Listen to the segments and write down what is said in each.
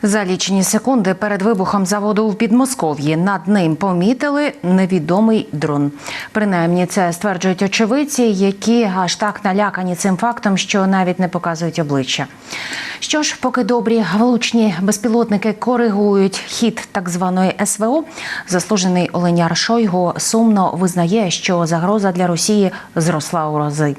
За лічені секунди перед вибухом заводу в Підмосков'ї над ним помітили невідомий дрон. Принаймні, це стверджують очевидці, які аж так налякані цим фактом, що навіть не показують обличчя. Що ж, поки добрі влучні безпілотники коригують хід так званої СВО, заслужений Оленяр Шойгу сумно визнає, що загроза для Росії зросла у рази.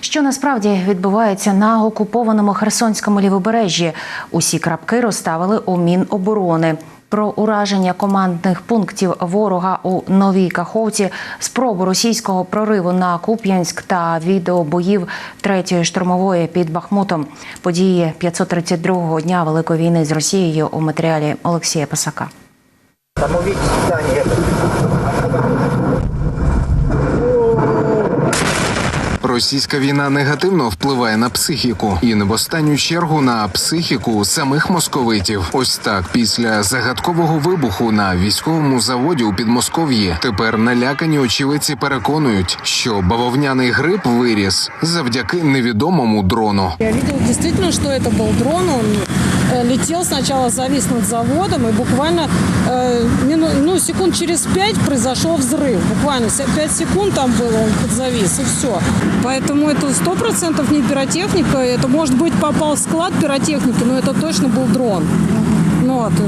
Що насправді відбувається на окупованому Херсонському лівобережжі? Усі крапки розставили у Міноборони. Про ураження командних пунктів ворога у Новій Каховці, спробу російського прориву на Куп'янськ та відео боїв 3-ї штурмової під Бахмутом. Події 532-го дня Великої війни з Росією у матеріалі Олексія Пасака. Російська війна негативно впливає на психіку. І не в останню чергу на психіку самих московитів. Ось так, після загадкового вибуху на військовому заводі у Підмосков'ї, тепер налякані очевидці переконують, що бавовняний гриб виріс завдяки невідомому дрону. Я видел действительно, что это был дрон. Он летел, сначала завис над заводом, и буквально секунд через 5 произошел взрыв. Буквально 5 секунд там было, он подзавис, и все. Поэтому это 100% не пиротехника. Это, может быть, попал в склад пиротехники, но это точно был дрон.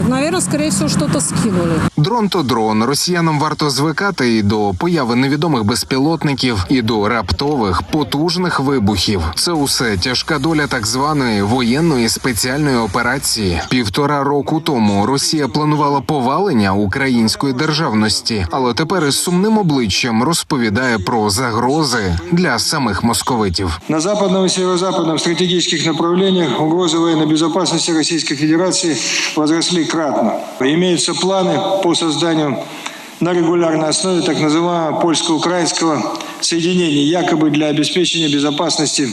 Наверное, скорее всего, что-то скинули. Дрон то дрон. Росіянам варто звикати і до появи невідомих безпілотників, і до раптових, потужних вибухів. Це усе тяжка доля так званої воєнної спеціальної операції. 1,5 року тому Росія планувала повалення української державності, але тепер із сумним обличчям розповідає про загрози для самих московитів. На западном и северо-западном стратегических направлениях угрозы военной безопасности Российской Федерации возросли кратно. Имеются планы по созданию на регулярной основе так называемого польско-украинского соединения, якобы для обеспечения безопасности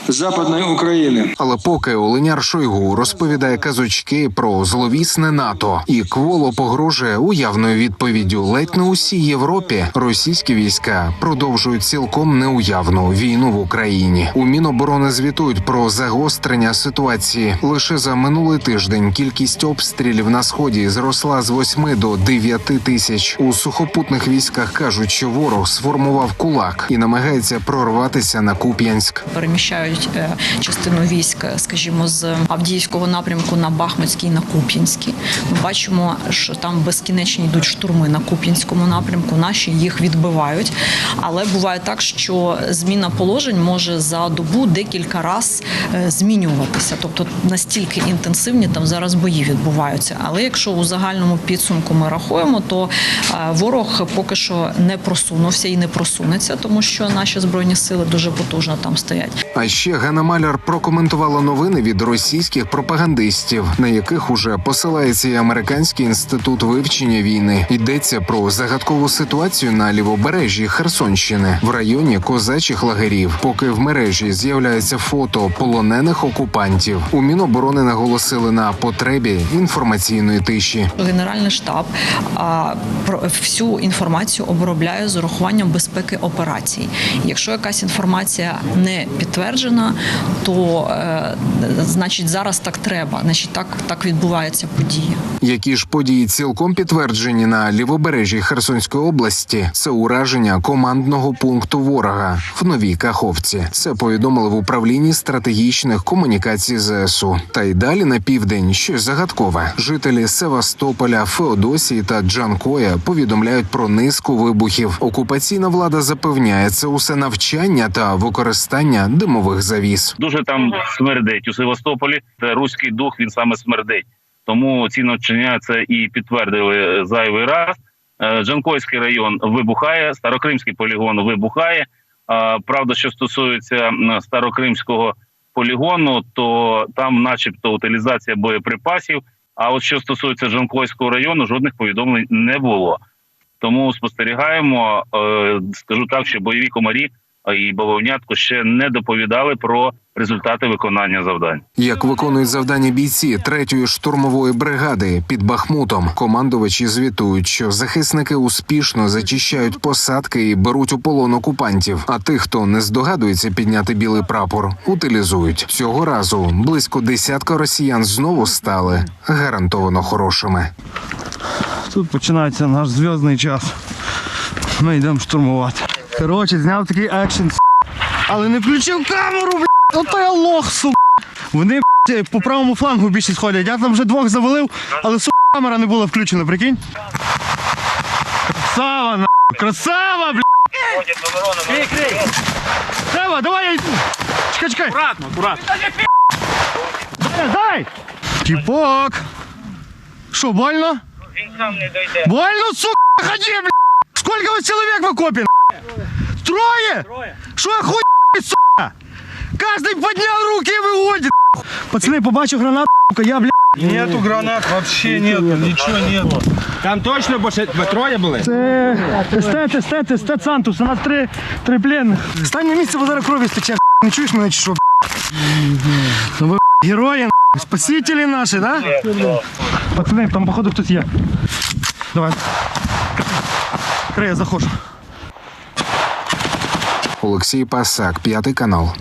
Западної України. Але поки Оленяр Шойгу розповідає казочки про зловісне НАТО і Кволо погрожує уявною відповіддю ледь не усій Європі, російські війська продовжують цілком неуявну війну в Україні. У Міноборони звітують про загострення ситуації. Лише за минулий тиждень кількість обстрілів на Сході зросла з 8 до 9 тисяч. У сухопутних військах кажуть, що ворог сформував кулак і намагається прорватися на Куп'янськ. Переміщають частину військ, скажімо, з Авдіївського напрямку на Бахмутський, на Куп'янський. Ми бачимо, що там безкінечні йдуть штурми на Куп'янському напрямку, наші їх відбивають. Але буває так, що зміна положень може за добу декілька разів змінюватися. Тобто настільки інтенсивні там зараз бої відбуваються. Але якщо у загальному підсумку ми рахуємо, то ворог поки що не просунувся і не просунеться, тому що наші Збройні сили дуже потужно там стоять. А ще Ганна Маляр прокоментувала новини від російських пропагандистів, на яких уже посилається і Американський інститут вивчення війни. Йдеться про загадкову ситуацію на лівобережжі Херсонщини, в районі козачих лагерів. Поки в мережі з'являється фото полонених окупантів, у Міноборони наголосили на потребі інформаційної тиші. Генеральний штаб всю інформацію обробляє з урахуванням безпеки операцій. Якщо якась інформація не підтверджена, то значить зараз так треба, значить так відбуваються події. Які ж події цілком підтверджені на лівобережжі Херсонської області? Це ураження командного пункту ворога в Новій Каховці. Це повідомили в управлінні стратегічних комунікацій ЗСУ. Та й далі на південь щось загадкове. Жителі Севастополя, Феодосії та Джанкоя повідомляють про низку вибухів. Окупаційна влада запевняє, це усе навчання та використання димових завіс. Дуже там смердить у Севастополі. Це руський дух, він саме смердить. Тому ці навчання це і підтвердили зайвий раз. Джанкойський район вибухає, Старокримський полігон вибухає. Правда, що стосується Старокримського полігону, то там начебто утилізація боєприпасів. А от що стосується Джанкойського району, жодних повідомлень не було. Тому спостерігаємо, скажу так, що бойові комарі і бавовнятко ще не доповідали про результати виконання завдань. Як виконують завдання бійці 3-ї штурмової бригади під Бахмутом, командувачі звітують, що захисники успішно зачищають посадки і беруть у полон окупантів. А тих, хто не здогадується підняти білий прапор, утилізують. Цього разу близько десятка росіян знову стали гарантовано хорошими. Тут починається наш зв'язний час. Ми йдемо штурмувати. Коротше, зняв такий екшен, але не включив камеру, блядь. Ото я лох, сука. Вони, блядь, по правому флангу більше сходять. Я там вже 2 завалив, але, сука, камера не була включена, прикинь. Красава, нахуй. Красава, блядь. Крий. Сева, давай я йду. Чекай. Аккуратно. Дай. Тіпок. Що, больно? Він сам не дойде. Больно, сука, ходи, блядь! Сколько вас человек в окопе, Трое? Что охуеть, сука? Каждый поднял руки и выводит, Пацаны, побачу гранату, сука, я, блядь. Нету гранат, вообще нету, ничего нету. Там точно больше троє були? Естет Сантус, у нас три пленних. Стань на місце, бо зараз крові стече, не чуєш мене чи що, Ну ви, герої, спасителі наші, да? Пацани, там, походу, хтось є. Давай. Крий, я заходжу. Олексій Пасак, 5 канал.